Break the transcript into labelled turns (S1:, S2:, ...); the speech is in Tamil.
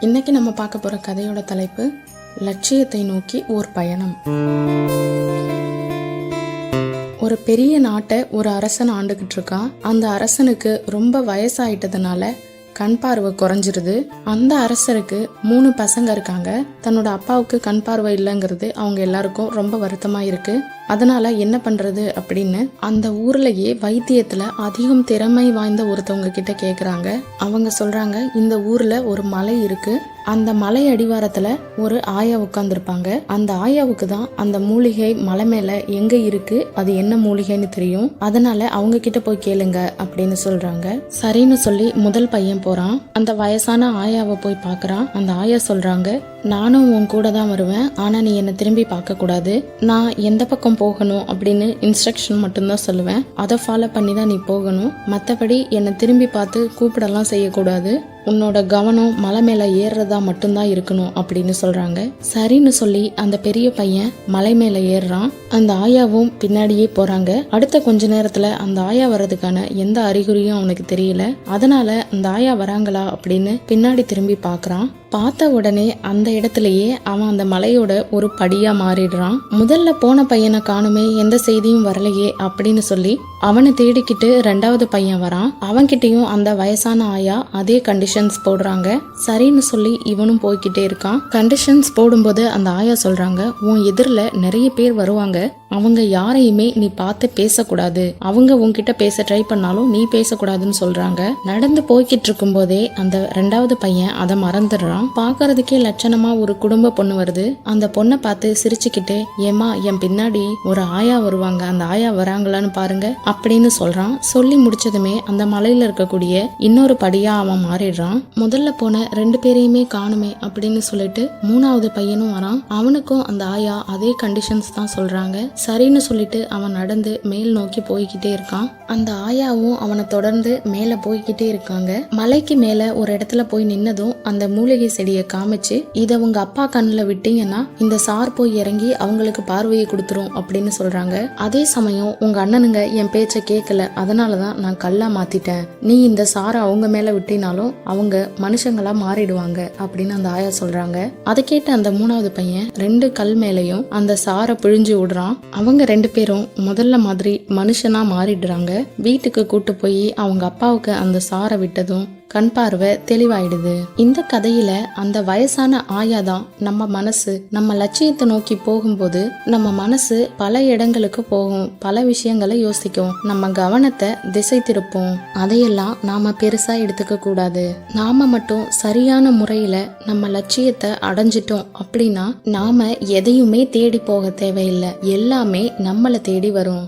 S1: இன்னைக்கு நம்ம பார்க்க போற கதையோட தலைப்பு லட்சியத்தை நோக்கி ஓர் பயணம். ஒரு பெரிய நாட்டை ஒரு அரசன் ஆண்டுகிட்டு இருக்கான். அந்த அரசனுக்கு ரொம்ப வயசாயிட்டதுனால கண் பார்வை குறைஞ்சிருது. அந்த அரசருக்கு 3 பசங்க இருக்காங்க. தன்னோட அப்பாவுக்கு கண் பார்வை இல்லைங்கிறது அவங்க எல்லாருக்கும் ரொம்ப வருத்தமா இருக்கு. அதனால என்ன பண்றது அப்படின்னு அந்த ஊர்லயே வைத்தியத்துல அதிகம் திறமை வாய்ந்த ஒருத்தவங்க கிட்ட கேக்குறாங்க. அவங்க சொல்றாங்க, இந்த ஊர்ல ஒரு மலை இருக்கு. அந்த மலை அடிவாரத்துல ஒரு ஆயா உட்கார்ந்துருப்பாங்க. அந்த ஆயாவுக்கு தான் அந்த மூலிகை மலை மேல எங்க இருக்கு, அது என்ன மூலிகைன்னு தெரியும். அதனால அவங்க கிட்ட போய் கேளுங்க அப்படின்னு சொல்றாங்க. சரின்னு சொல்லி முதல் பையன் போறான். அந்த வயசான ஆயாவை போய் பாக்குறான். அந்த ஆயா சொல்றாங்க, நானும் உன் கூட தான் வருவேன், ஆனா நீ என்ன திரும்பி பார்க்க கூடாது. நான் எந்த பக்கம் போகணும் அப்படின்னு இன்ஸ்ட்ரக்ஷன் மட்டும்தான் சொல்லுவேன். அதை ஃபாலோ பண்ணி தான் நீ போகணும். மற்றபடி என்னை திரும்பி பார்த்து கூப்பிடலாம் செய்யக்கூடாது. உன்னோட கவனம் மலை மேல ஏறுறதா மட்டும்தான் இருக்கணும் அப்படின்னு சொல்றாங்க. சரின்னு சொல்லி அந்த பெரிய பையன் மலை மேல ஏறுறான். அந்த ஆயாவும் பின்னாடியே போறாங்க. அடுத்த கொஞ்ச நேரத்துல அந்த ஆயா வர்றதுக்கான எந்த அறிகுறியும் அவனுக்கு தெரியல. அதனால அந்த ஆயா வராங்களா அப்படின்னு பின்னாடி திரும்பி பாக்குறான். பார்த்த உடனே அந்த இடத்துலயே அவன் அந்த மலையோட ஒரு படியா மாறிடுறான். முதல்ல போன பையனை காணுமே, எந்த செய்தியும் வரலையே அப்படின்னு சொல்லி அவனை தேடிக்கிட்டு 2வது பையன் வரான். அவன்கிட்டயும் அந்த வயசான ஆயா அதே கண்டிஷன்ஸ் போடுறாங்க. சரின்னு சொல்லி இவனும் போய்கிட்டே இருக்கான். கண்டிஷன்ஸ் போடும்போது அந்த ஆயா சொல்றாங்க, உன் எதிரில நிறைய பேர் வருவாங்க, அவங்க யாரையுமே நீ பார்த்து பேசக்கூடாது. அவங்க உன்கிட்ட பேச ட்ரை பண்ணாலும் நீ பேசக்கூடாதுன்னு சொல்றாங்க. நடந்து போய்கிட்டு இருக்கும் போதே அந்த 2வது பையன் அதை மறந்துடுறான். பாக்குறதுக்கே லட்சணமா ஒரு குடும்ப பொண்ணு வருது. அந்த பொண்ணை பார்த்து சிரிச்சுக்கிட்டே, ஏமா என் பின்னாடி ஒரு ஆயா வருவாங்க, அந்த ஆயா வராங்களான்னு பாருங்க அப்படின்னு சொல்றான். சொல்லி முடிச்சதுமே அந்த மலையில இருக்கக்கூடிய இன்னொரு படியா அவன் மாறிடுறான். முதல்ல போன 2 பேரையுமே காணுமே அப்படின்னு சொல்லிட்டு 3வது பையனும் வரான். அவனுக்கும் அந்த ஆயா அதே கண்டிஷன்ஸ் தான் சொல்றாங்க. சரின்னு சொல்லிட்டு அவன் நடந்து மேல் நோக்கி போய்கிட்டே இருக்கான். அந்த ஆயாவும் அவனை தொடர்ந்து மேல போய்கிட்டே இருக்காங்க. மலைக்கு மேல ஒரு இடத்துல போய் நின்னதும் அந்த மூலிகை செடியை காமிச்சு, இத உங்க அப்பா கண்ணுல விட்டீங்கன்னா இந்த சார் போய் இறங்கி அவங்களுக்கு பார்வையை கொடுத்துரும் அப்படின்னு சொல்றாங்க. அதே சமயம் உங்க அண்ணனுங்க என் பேச்ச கேட்கல, அதனாலதான் நான் கல்லா மாத்திட்டேன். நீ இந்த சாரை அவங்க மேல விட்டினாலும் அவங்க மனுஷங்களா மாறிடுவாங்க அப்படின்னு அந்த ஆயா சொல்றாங்க. அதை கேட்டு அந்த 3வது பையன் 2 கல் மேலையும் அந்த சாரை பிழிஞ்சு விடுறான். அவங்க 2 பேரும் முதல்ல மாதிரி மனுஷனா மாறிடுறாங்க. வீட்டுக்கு கூட்டு போய் அவங்க அப்பாவுக்கு அந்த சாரை விட்டதும் கண் பார்வை தெளிவாயிடுது. இந்த கதையில அந்த வயசான ஆயா தான் நம்ம மனசு நம்ம லட்சியத்தை நோக்கி போகும்போது நம்ம மனசு பல இடங்களுக்கு போகும், பல விஷயங்களை யோசிக்கும், நம்ம கவனத்தை திசை திருப்போம். அதையெல்லாம் நாம பெருசா எடுத்துக்க கூடாது. நாம மட்டும் சரியான முறையில நம்ம லட்சியத்தை அடைஞ்சிட்டோம் அப்படின்னா நாம எதையுமே தேடி போக தேவையில்லை. எல்லாமே நம்மளை தேடி வரும்.